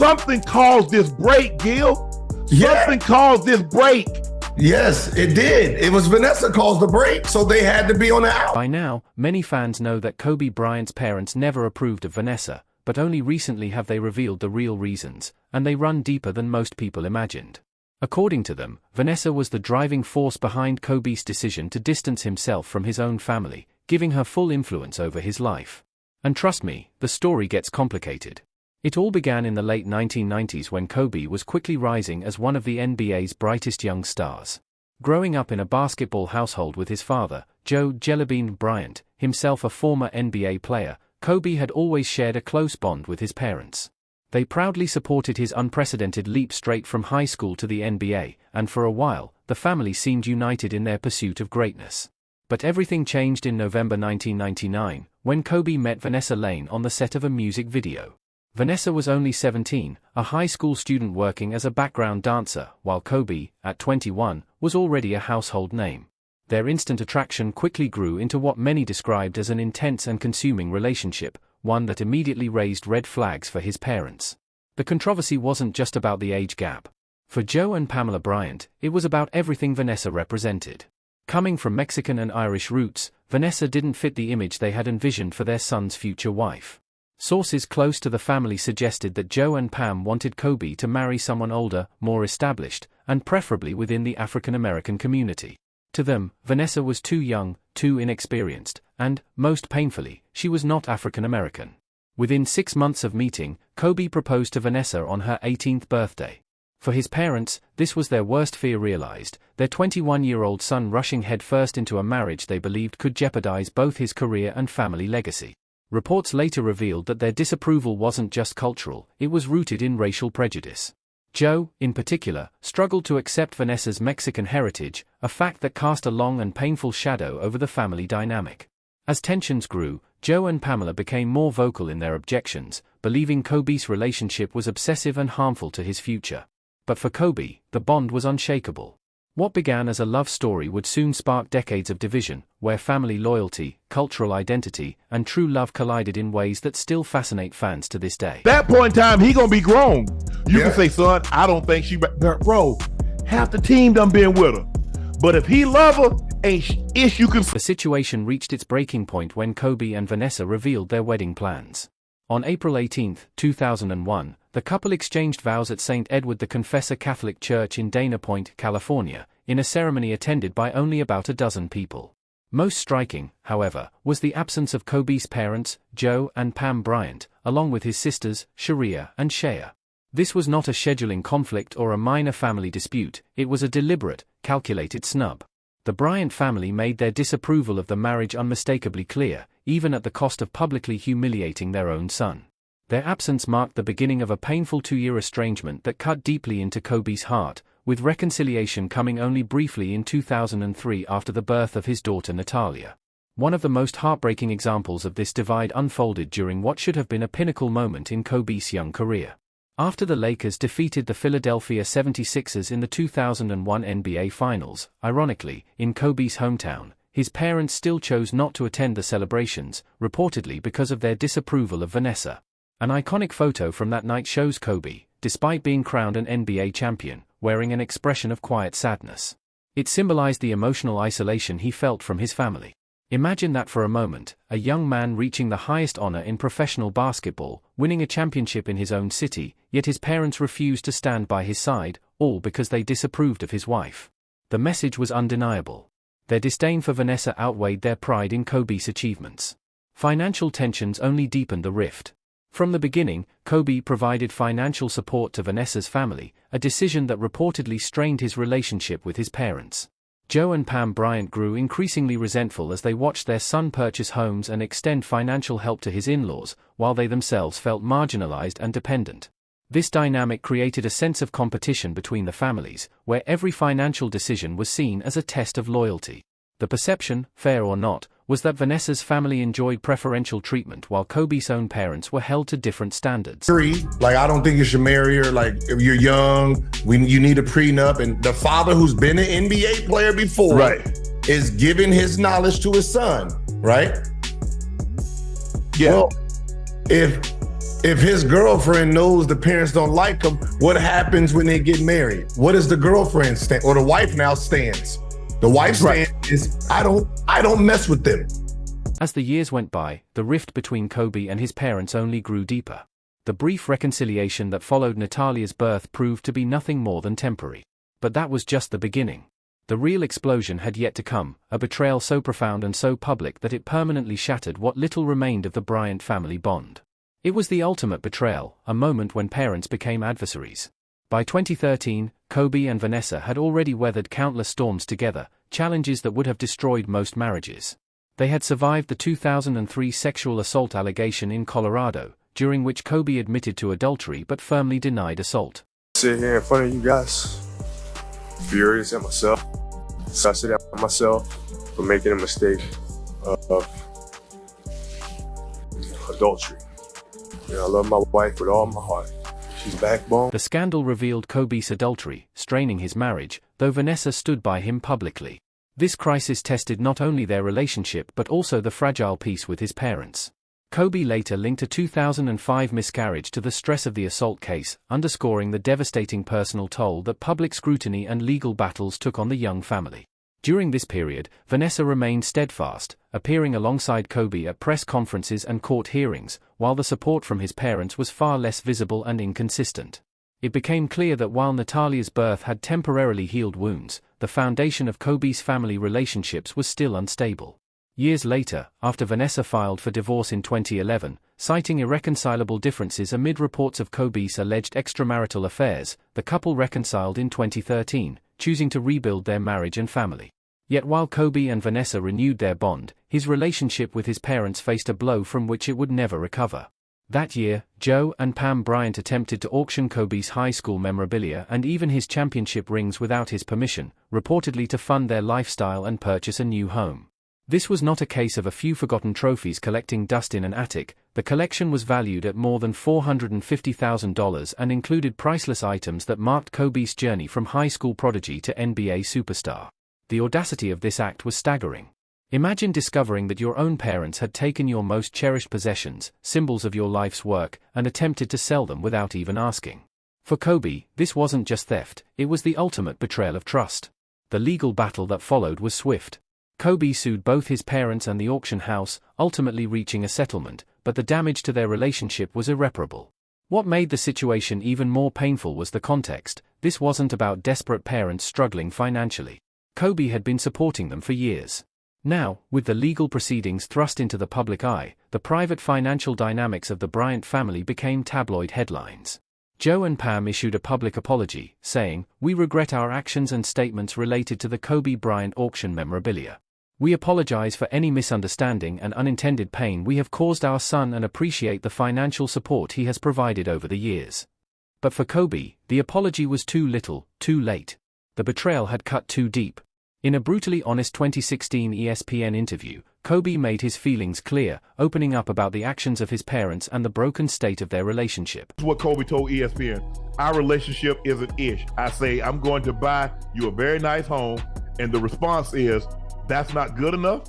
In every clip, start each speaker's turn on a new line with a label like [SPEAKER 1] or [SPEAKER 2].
[SPEAKER 1] something caused this break, Gil. Something caused this break.
[SPEAKER 2] Yes, it did. It was Vanessa caused the break, so they had to be on the out.
[SPEAKER 3] By now, many fans know that Kobe Bryant's parents never approved of Vanessa, but only recently have they revealed the real reasons, and they run deeper than most people imagined. According to them, Vanessa was the driving force behind Kobe's decision to distance himself from his own family, giving her full influence over his life. And trust me, the story gets complicated. It all began in the late 1990s when Kobe was quickly rising as one of the NBA's brightest young stars. Growing up in a basketball household with his father, Joe "Jellybean" Bryant, himself a former NBA player, Kobe had always shared a close bond with his parents. They proudly supported his unprecedented leap straight from high school to the NBA, and for a while, the family seemed united in their pursuit of greatness. But everything changed in November 1999, when Kobe met Vanessa Lane on the set of a music video. Vanessa was only 17, a high school student working as a background dancer, while Kobe, at 21, was already a household name. Their instant attraction quickly grew into what many described as an intense and consuming relationship, one that immediately raised red flags for his parents. The controversy wasn't just about the age gap. For Joe and Pamela Bryant, it was about everything Vanessa represented. Coming from Mexican and Irish roots, Vanessa didn't fit the image they had envisioned for their son's future wife. Sources close to the family suggested that Joe and Pam wanted Kobe to marry someone older, more established, and preferably within the African American community. To them, Vanessa was too young, too inexperienced, and, most painfully, she was not African American. Within 6 months of meeting, Kobe proposed to Vanessa on her 18th birthday. For his parents, this was their worst fear realized, their 21-year-old son rushing headfirst into a marriage they believed could jeopardize both his career and family legacy. Reports later revealed that their disapproval wasn't just cultural, it was rooted in racial prejudice. Joe, in particular, struggled to accept Vanessa's Mexican heritage, a fact that cast a long and painful shadow over the family dynamic. As tensions grew, Joe and Pamela became more vocal in their objections, believing Kobe's relationship was obsessive and harmful to his future. But for Kobe, the bond was unshakable. What began as a love story would soon spark decades of division, where family loyalty, cultural identity, and true love collided in ways that still fascinate fans to this day.
[SPEAKER 1] That point in time, he gonna be grown. You can say, son, I don't think she... Bro, half the team done been with her. But if he love her, ain't ish you can...
[SPEAKER 3] The situation reached its breaking point when Kobe and Vanessa revealed their wedding plans. On April 18, 2001, the couple exchanged vows at St. Edward the Confessor Catholic Church in Dana Point, California, in a ceremony attended by only about a dozen people. Most striking, however, was the absence of Kobe's parents, Joe and Pam Bryant, along with his sisters, Sharia and Shea. This was not a scheduling conflict or a minor family dispute, it was a deliberate, calculated snub. The Bryant family made their disapproval of the marriage unmistakably clear, even at the cost of publicly humiliating their own son. Their absence marked the beginning of a painful 2-year estrangement that cut deeply into Kobe's heart, with reconciliation coming only briefly in 2003 after the birth of his daughter Natalia. One of the most heartbreaking examples of this divide unfolded during what should have been a pinnacle moment in Kobe's young career. After the Lakers defeated the Philadelphia 76ers in the 2001 NBA Finals, ironically, in Kobe's hometown, his parents still chose not to attend the celebrations, reportedly because of their disapproval of Vanessa. An iconic photo from that night shows Kobe, despite being crowned an NBA champion, wearing an expression of quiet sadness. It symbolized the emotional isolation he felt from his family. Imagine that for a moment, a young man reaching the highest honor in professional basketball, winning a championship in his own city, yet his parents refused to stand by his side, all because they disapproved of his wife. The message was undeniable. Their disdain for Vanessa outweighed their pride in Kobe's achievements. Financial tensions only deepened the rift. From the beginning, Kobe provided financial support to Vanessa's family, a decision that reportedly strained his relationship with his parents. Joe and Pam Bryant grew increasingly resentful as they watched their son purchase homes and extend financial help to his in-laws, while they themselves felt marginalized and dependent. This dynamic created a sense of competition between the families, where every financial decision was seen as a test of loyalty. The perception, fair or not, was that Vanessa's family enjoyed preferential treatment while Kobe's own parents were held to different standards.
[SPEAKER 2] Like, I don't think you should marry her. Like, if you're young, you need a prenup. And the father who's been an NBA player before is giving his knowledge to his son, right?
[SPEAKER 1] Yeah.
[SPEAKER 2] Well, if If his girlfriend knows the parents don't like him, what happens when they get married? What is the girlfriend stand, or the wife now stands? The wife's stand is, I don't mess with them.
[SPEAKER 3] As the years went by, the rift between Kobe and his parents only grew deeper. The brief reconciliation that followed Natalia's birth proved to be nothing more than temporary. But that was just the beginning. The real explosion had yet to come, a betrayal so profound and so public that it permanently shattered what little remained of the Bryant family bond. It was the ultimate betrayal, a moment when parents became adversaries. By 2013, Kobe and Vanessa had already weathered countless storms together, challenges that would have destroyed most marriages. They had survived the 2003 sexual assault allegation in Colorado, during which Kobe admitted to adultery but firmly denied assault.
[SPEAKER 4] Sit here in front of you guys, furious at myself, disgusted at myself for making a mistake of adultery. You know, I love my wife with all my heart. She's backbone.
[SPEAKER 3] The scandal revealed Kobe's adultery, straining his marriage, though Vanessa stood by him publicly. This crisis tested not only their relationship but also the fragile peace with his parents. Kobe later linked a 2005 miscarriage to the stress of the assault case, underscoring the devastating personal toll that public scrutiny and legal battles took on the young family. During this period, Vanessa remained steadfast, appearing alongside Kobe at press conferences and court hearings, while the support from his parents was far less visible and inconsistent. It became clear that while Natalia's birth had temporarily healed wounds, the foundation of Kobe's family relationships was still unstable. Years later, after Vanessa filed for divorce in 2011, citing irreconcilable differences amid reports of Kobe's alleged extramarital affairs, the couple reconciled in 2013, choosing to rebuild their marriage and family. Yet while Kobe and Vanessa renewed their bond, his relationship with his parents faced a blow from which it would never recover. That year, Joe and Pam Bryant attempted to auction Kobe's high school memorabilia and even his championship rings without his permission, reportedly to fund their lifestyle and purchase a new home. This was not a case of a few forgotten trophies collecting dust in an attic. The collection was valued at more than $450,000 and included priceless items that marked Kobe's journey from high school prodigy to NBA superstar. The audacity of this act was staggering. Imagine discovering that your own parents had taken your most cherished possessions, symbols of your life's work, and attempted to sell them without even asking. For Kobe, this wasn't just theft, it was the ultimate betrayal of trust. The legal battle that followed was swift. Kobe sued both his parents and the auction house, ultimately reaching a settlement, but the damage to their relationship was irreparable. What made the situation even more painful was the context. This wasn't about desperate parents struggling financially. Kobe had been supporting them for years. Now, with the legal proceedings thrust into the public eye, the private financial dynamics of the Bryant family became tabloid headlines. Joe and Pam issued a public apology, saying, "We regret our actions and statements related to the Kobe Bryant auction memorabilia. We apologize for any misunderstanding and unintended pain we have caused our son and appreciate the financial support he has provided over the years." But for Kobe, the apology was too little, too late. The betrayal had cut too deep. In a brutally honest 2016 ESPN interview, Kobe made his feelings clear, opening up about the actions of his parents and the broken state of their relationship.
[SPEAKER 1] This is what Kobe told ESPN. Our relationship isn't ish. I say, I'm going to buy you a very nice home, and the response is, that's not good enough?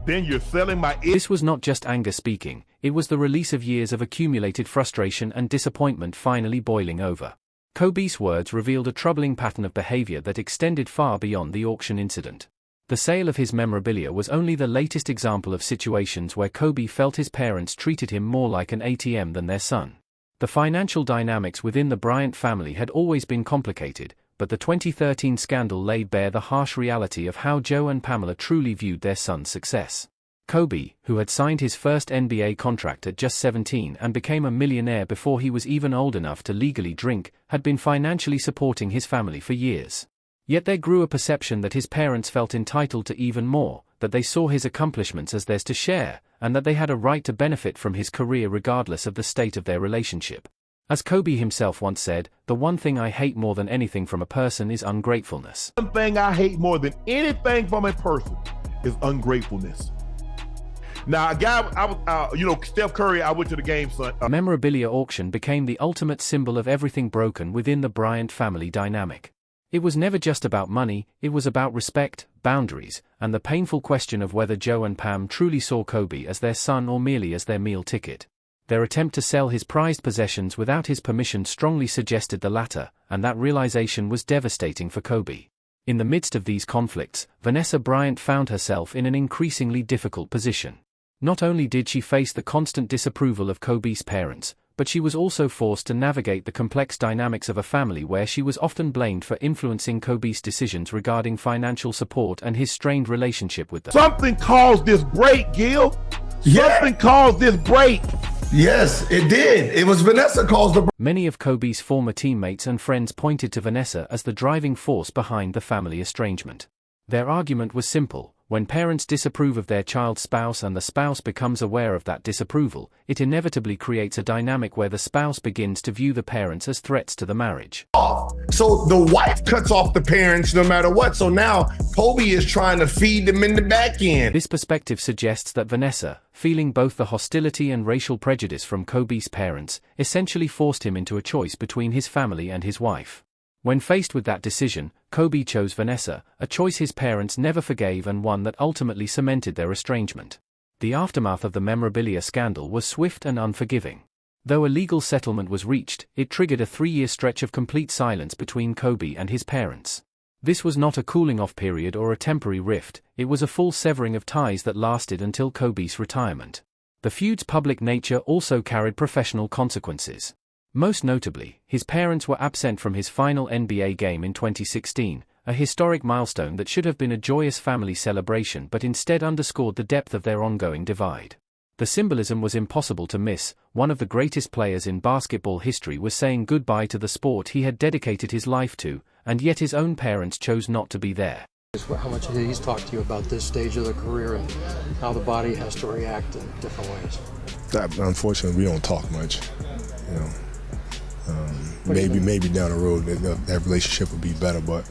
[SPEAKER 1] Then you're selling my ish.
[SPEAKER 3] This was not just anger speaking, it was the release of years of accumulated frustration and disappointment finally boiling over. Kobe's words revealed a troubling pattern of behavior that extended far beyond the auction incident. The sale of his memorabilia was only the latest example of situations where Kobe felt his parents treated him more like an ATM than their son. The financial dynamics within the Bryant family had always been complicated, but the 2013 scandal laid bare the harsh reality of how Joe and Pamela truly viewed their son's success. Kobe, who had signed his first NBA contract at just 17 and became a millionaire before he was even old enough to legally drink, had been financially supporting his family for years. Yet there grew a perception that his parents felt entitled to even more, that they saw his accomplishments as theirs to share, and that they had a right to benefit from his career regardless of the state of their relationship. As Kobe himself once said, "The one thing I hate more than anything from a person is ungratefulness."
[SPEAKER 1] One thing I hate more than anything from a person is ungratefulness. Now, a guy, Steph Curry, I went to the game, son.
[SPEAKER 3] A memorabilia auction became the ultimate symbol of everything broken within the Bryant family dynamic. It was never just about money, it was about respect, boundaries, and the painful question of whether Joe and Pam truly saw Kobe as their son or merely as their meal ticket. Their attempt to sell his prized possessions without his permission strongly suggested the latter, and that realization was devastating for Kobe. In the midst of these conflicts, Vanessa Bryant found herself in an increasingly difficult position. Not only did she face the constant disapproval of Kobe's parents, but she was also forced to navigate the complex dynamics of a family where she was often blamed for influencing Kobe's decisions regarding financial support and his strained relationship with them.
[SPEAKER 1] Something caused this break, Gil. Something caused this break.
[SPEAKER 2] Yes, it did. It was Vanessa caused the.
[SPEAKER 3] Many of Kobe's former teammates and friends pointed to Vanessa as the driving force behind the family estrangement. Their argument was simple: when parents disapprove of their child's spouse and the spouse becomes aware of that disapproval, it inevitably creates a dynamic where the spouse begins to view the parents as threats to the marriage.
[SPEAKER 2] So the wife cuts off the parents no matter what. So now Kobe is trying to feed them in the back end.
[SPEAKER 3] This perspective suggests that Vanessa, feeling both the hostility and racial prejudice from Kobe's parents, essentially forced him into a choice between his family and his wife. When faced with that decision, Kobe chose Vanessa, a choice his parents never forgave and one that ultimately cemented their estrangement. The aftermath of the memorabilia scandal was swift and unforgiving. Though a legal settlement was reached, it triggered a 3-year stretch of complete silence between Kobe and his parents. This was not a cooling-off period or a temporary rift, it was a full severing of ties that lasted until Kobe's retirement. The feud's public nature also carried professional consequences. Most notably, his parents were absent from his final NBA game in 2016, a historic milestone that should have been a joyous family celebration but instead underscored the depth of their ongoing divide. The symbolism was impossible to miss. One of the greatest players in basketball history was saying goodbye to the sport he had dedicated his life to, and yet his own parents chose not to be there.
[SPEAKER 5] How much he's talked to you about this stage of the career and how the body has to react in different ways?
[SPEAKER 6] Unfortunately, we don't talk much, you know. Maybe down the road that relationship would be better, but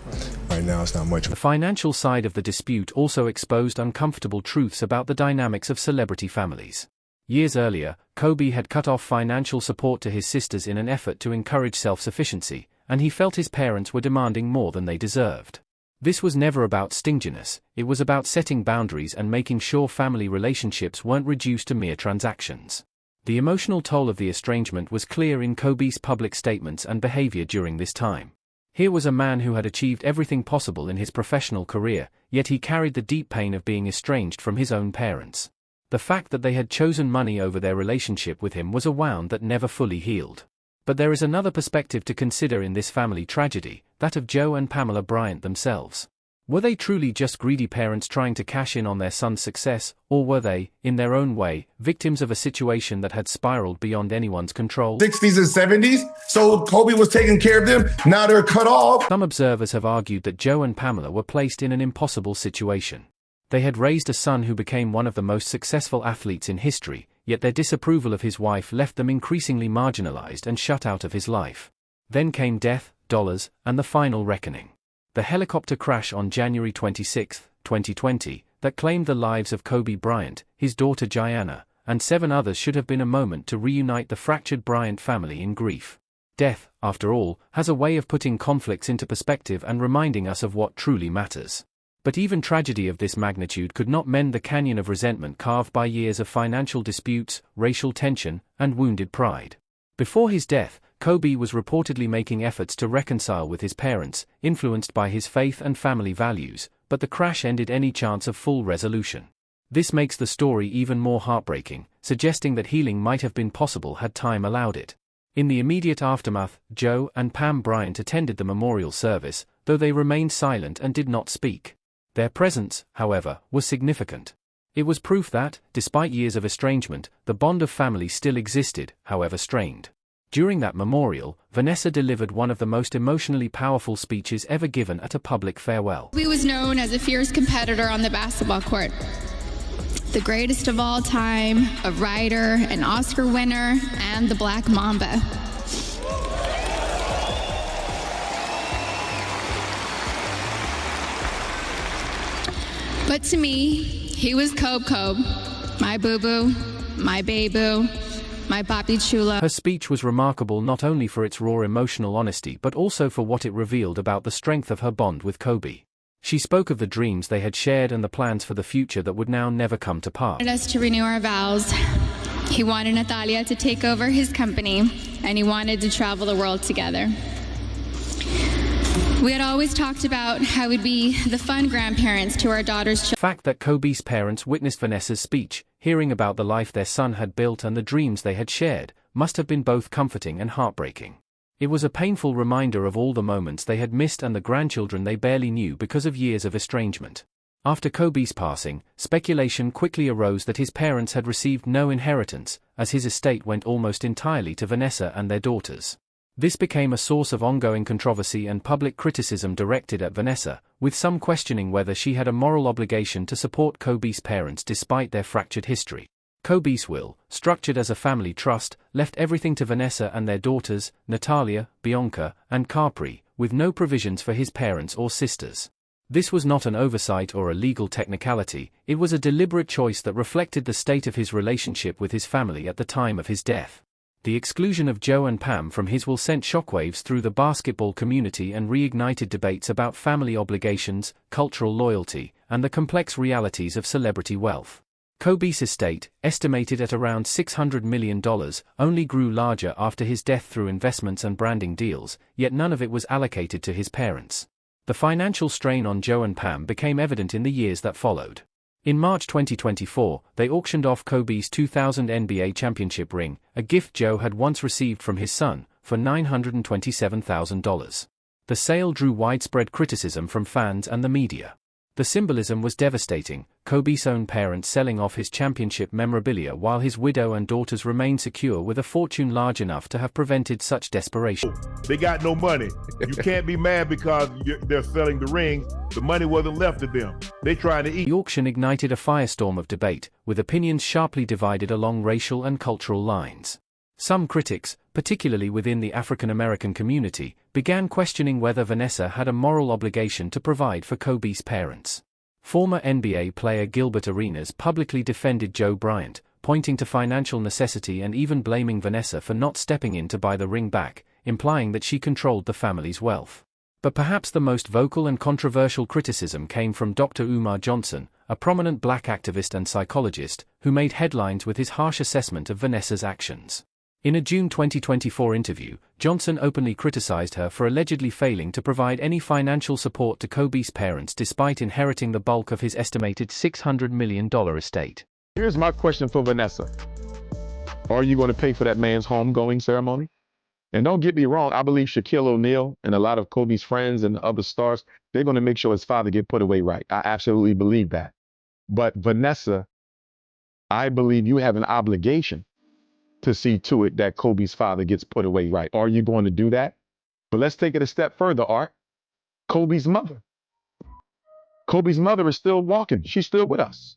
[SPEAKER 6] right now it's not much.
[SPEAKER 3] The financial side of the dispute also exposed uncomfortable truths about the dynamics of celebrity families. Years earlier, Kobe had cut off financial support to his sisters in an effort to encourage self-sufficiency, and he felt his parents were demanding more than they deserved. This was never about stinginess, it was about setting boundaries and making sure family relationships weren't reduced to mere transactions. The emotional toll of the estrangement was clear in Kobe's public statements and behavior during this time. Here was a man who had achieved everything possible in his professional career, yet he carried the deep pain of being estranged from his own parents. The fact that they had chosen money over their relationship with him was a wound that never fully healed. But there is another perspective to consider in this family tragedy, that of Joe and Pamela Bryant themselves. Were they truly just greedy parents trying to cash in on their son's success, or were they, in their own way, victims of a situation that had spiraled beyond anyone's control?
[SPEAKER 2] 60s and 70s, so Kobe was taking care of them, now they're cut off.
[SPEAKER 3] Some observers have argued that Joe and Pamela were placed in an impossible situation. They had raised a son who became one of the most successful athletes in history, yet their disapproval of his wife left them increasingly marginalized and shut out of his life. Then came death, dollars, and the final reckoning. The helicopter crash on January 26, 2020, that claimed the lives of Kobe Bryant, his daughter Gianna, and 7 others should have been a moment to reunite the fractured Bryant family in grief. Death, after all, has a way of putting conflicts into perspective and reminding us of what truly matters. But even tragedy of this magnitude could not mend the canyon of resentment carved by years of financial disputes, racial tension, and wounded pride. Before his death, Kobe was reportedly making efforts to reconcile with his parents, influenced by his faith and family values, but the crash ended any chance of full resolution. This makes the story even more heartbreaking, suggesting that healing might have been possible had time allowed it. In the immediate aftermath, Joe and Pam Bryant attended the memorial service, though they remained silent and did not speak. Their presence, however, was significant. It was proof that, despite years of estrangement, the bond of family still existed, however strained. During that memorial, Vanessa delivered one of the most emotionally powerful speeches ever given at a public farewell.
[SPEAKER 7] Kobe was known as a fierce competitor on the basketball court. The greatest of all time, a writer, an Oscar winner, and the Black Mamba. But to me, he was Kobe, my boo-boo, my baby-boo, my papi chula.
[SPEAKER 3] Her speech was remarkable not only for its raw emotional honesty but also for what it revealed about the strength of her bond with Kobe. She spoke of the dreams they had shared and the plans for the future that would now never come to pass.
[SPEAKER 7] He wanted us to renew our vows. He wanted Natalia to take over his company, and he wanted to travel the world together. We had always talked about how we'd be the fun grandparents to our daughter's children.
[SPEAKER 3] The fact that Kobe's parents witnessed Vanessa's speech, hearing about the life their son had built and the dreams they had shared, must have been both comforting and heartbreaking. It was a painful reminder of all the moments they had missed and the grandchildren they barely knew because of years of estrangement. After Kobe's passing, speculation quickly arose that his parents had received no inheritance, as his estate went almost entirely to Vanessa and their daughters. This became a source of ongoing controversy and public criticism directed at Vanessa, with some questioning whether she had a moral obligation to support Kobe's parents despite their fractured history. Kobe's will, structured as a family trust, left everything to Vanessa and their daughters, Natalia, Bianca, and Capri, with no provisions for his parents or sisters. This was not an oversight or a legal technicality, it was a deliberate choice that reflected the state of his relationship with his family at the time of his death. The exclusion of Joe and Pam from his will sent shockwaves through the basketball community and reignited debates about family obligations, cultural loyalty, and the complex realities of celebrity wealth. Kobe's estate, estimated at around $600 million, only grew larger after his death through investments and branding deals, yet none of it was allocated to his parents. The financial strain on Joe and Pam became evident in the years that followed. In March 2024, they auctioned off Kobe's 2000 NBA championship ring, a gift Joe had once received from his son, for $927,000. The sale drew widespread criticism from fans and the media. The symbolism was devastating, Kobe's own parents selling off his championship memorabilia while his widow and daughters remained secure with a fortune large enough to have prevented such desperation.
[SPEAKER 1] They got no money. You can't be mad because they're selling the rings. The money wasn't left to them. They trying to eat.
[SPEAKER 3] The auction ignited a firestorm of debate, with opinions sharply divided along racial and cultural lines. Some critics, particularly within the African American community, began questioning whether Vanessa had a moral obligation to provide for Kobe's parents. Former NBA player Gilbert Arenas publicly defended Joe Bryant, pointing to financial necessity and even blaming Vanessa for not stepping in to buy the ring back, implying that she controlled the family's wealth. But perhaps the most vocal and controversial criticism came from Dr. Umar Johnson, a prominent black activist and psychologist, who made headlines with his harsh assessment of Vanessa's actions. In a June 2024 interview, Johnson openly criticized her for allegedly failing to provide any financial support to Kobe's parents despite inheriting the bulk of his estimated $600 million estate.
[SPEAKER 8] Here's my question for Vanessa. Are you going to pay for that man's homegoing ceremony? And don't get me wrong, I believe Shaquille O'Neal and a lot of Kobe's friends and other stars, they're going to make sure his father get put away right. I absolutely believe that. But Vanessa, I believe you have an obligation to see to it that Kobe's father gets put away right. Are you going to do that? But let's take it a step further, Art. Kobe's mother. Kobe's mother is still walking. She's still with us.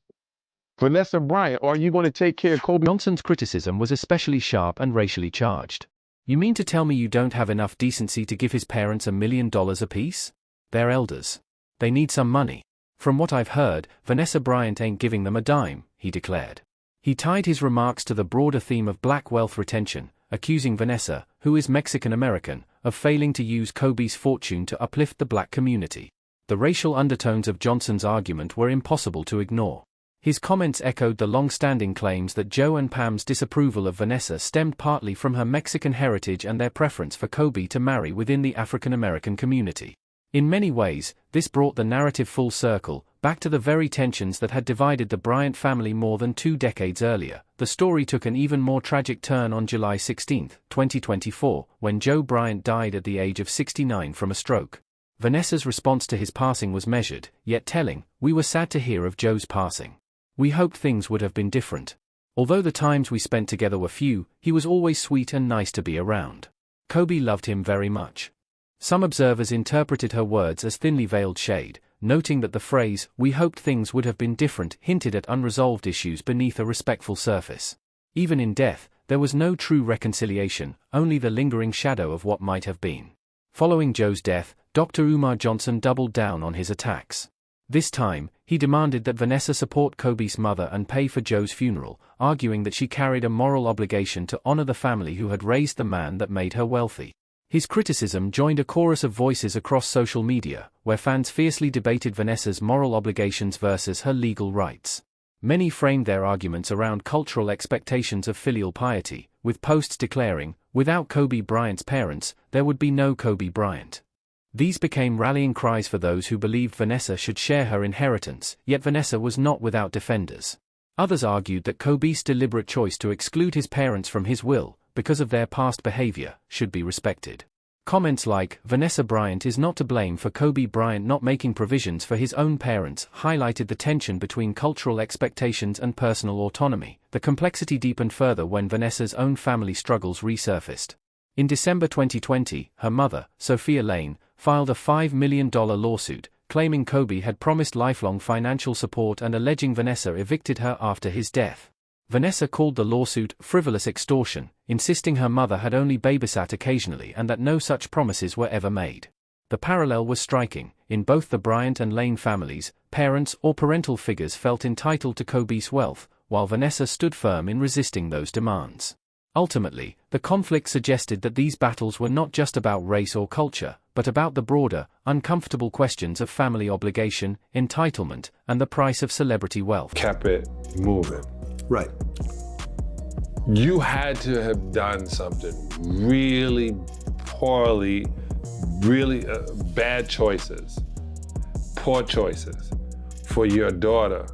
[SPEAKER 8] Vanessa Bryant, are you going to take care of Kobe?
[SPEAKER 3] Johnson's criticism was especially sharp and racially charged. You mean to tell me you don't have enough decency to give his parents $1 million apiece? They're elders. They need some money. From what I've heard, Vanessa Bryant ain't giving them a dime, he declared. He tied his remarks to the broader theme of black wealth retention, accusing Vanessa, who is Mexican-American, of failing to use Kobe's fortune to uplift the black community. The racial undertones of Johnson's argument were impossible to ignore. His comments echoed the long-standing claims that Joe and Pam's disapproval of Vanessa stemmed partly from her Mexican heritage and their preference for Kobe to marry within the African-American community. In many ways, this brought the narrative full circle, back to the very tensions that had divided the Bryant family more than 2 decades earlier. The story took an even more tragic turn on July 16, 2024, when Joe Bryant died at the age of 69 from a stroke. Vanessa's response to his passing was measured, yet telling. "We were sad to hear of Joe's passing. We hoped things would have been different. Although the times we spent together were few, he was always sweet and nice to be around. Kobe loved him very much." Some observers interpreted her words as thinly veiled shade, noting that the phrase, "we hoped things would have been different," hinted at unresolved issues beneath a respectful surface. Even in death, there was no true reconciliation, only the lingering shadow of what might have been. Following Joe's death, Dr. Umar Johnson doubled down on his attacks. This time, he demanded that Vanessa support Kobe's mother and pay for Joe's funeral, arguing that she carried a moral obligation to honor the family who had raised the man that made her wealthy. His criticism joined a chorus of voices across social media, where fans fiercely debated Vanessa's moral obligations versus her legal rights. Many framed their arguments around cultural expectations of filial piety, with posts declaring, "Without Kobe Bryant's parents, there would be no Kobe Bryant." These became rallying cries for those who believed Vanessa should share her inheritance, yet Vanessa was not without defenders. Others argued that Kobe's deliberate choice to exclude his parents from his will, because of their past behavior, should be respected. Comments like, "Vanessa Bryant is not to blame for Kobe Bryant not making provisions for his own parents," highlighted the tension between cultural expectations and personal autonomy. The complexity deepened further when Vanessa's own family struggles resurfaced. In December 2020, her mother, Sophia Lane, filed a $5 million lawsuit, claiming Kobe had promised lifelong financial support and alleging Vanessa evicted her after his death. Vanessa called the lawsuit frivolous extortion, insisting her mother had only babysat occasionally and that no such promises were ever made. The parallel was striking. In both the Bryant and Lane families, parents or parental figures felt entitled to Kobe's wealth, while Vanessa stood firm in resisting those demands. Ultimately, the conflict suggested that these battles were not just about race or culture, but about the broader, uncomfortable questions of family obligation, entitlement, and the price of celebrity wealth.
[SPEAKER 9] Kept it moving.
[SPEAKER 2] Right.
[SPEAKER 9] You had to have done something really poorly, really bad choices, poor choices for your daughter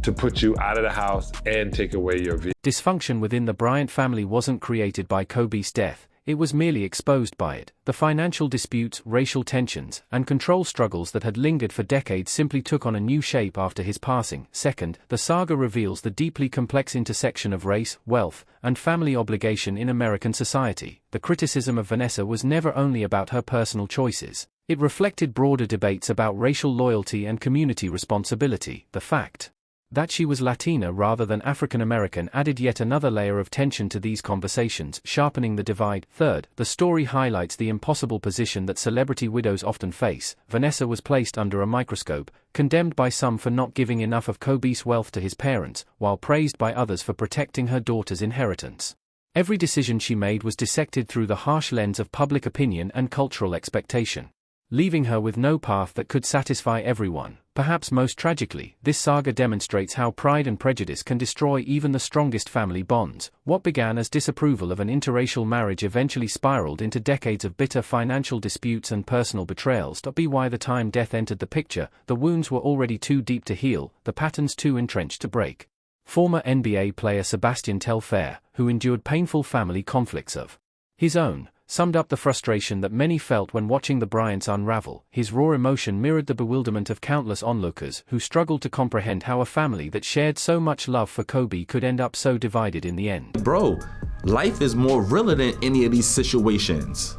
[SPEAKER 9] to put you out of the house and take away your vehicle.
[SPEAKER 3] Dysfunction within the Bryant family wasn't created by Kobe's death, it was merely exposed by it. The financial disputes, racial tensions, and control struggles that had lingered for decades simply took on a new shape after his passing. Second, the saga reveals the deeply complex intersection of race, wealth, and family obligation in American society. The criticism of Vanessa was never only about her personal choices. It reflected broader debates about racial loyalty and community responsibility. The fact that she was Latina rather than African American added yet another layer of tension to these conversations, sharpening the divide. Third, the story highlights the impossible position that celebrity widows often face. Vanessa was placed under a microscope, condemned by some for not giving enough of Kobe's wealth to his parents, while praised by others for protecting her daughter's inheritance. Every decision she made was dissected through the harsh lens of public opinion and cultural expectation, leaving her with no path that could satisfy everyone. Perhaps most tragically, this saga demonstrates how pride and prejudice can destroy even the strongest family bonds. What began as disapproval of an interracial marriage eventually spiraled into decades of bitter financial disputes and personal betrayals. By the time death entered the picture, the wounds were already too deep to heal, the patterns too entrenched to break. Former NBA player Sebastian Telfair, who endured painful family conflicts of his own, summed up the frustration that many felt when watching the Bryants unravel. His raw emotion mirrored the bewilderment of countless onlookers who struggled to comprehend how a family that shared so much love for Kobe could end up so divided in the end.
[SPEAKER 10] Bro, life is more realer than any of these situations.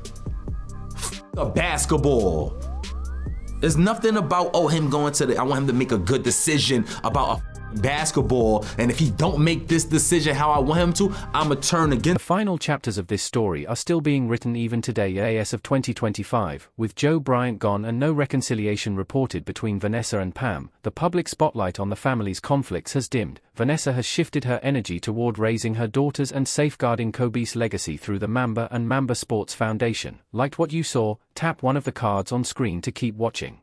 [SPEAKER 10] A basketball. There's nothing about, him going to I want him to make a good decision about a basketball, and if he don't make this decision how I want him to, I'ma turn against.
[SPEAKER 3] The final chapters of this story are still being written even today, as of 2025, with Joe Bryant gone and no reconciliation reported between Vanessa and Pam. The public spotlight on the family's conflicts has dimmed. Vanessa has shifted her energy toward raising her daughters and safeguarding Kobe's legacy through the Mamba and Mamba Sports Foundation. Liked what you saw? Tap one of the cards on screen to keep watching.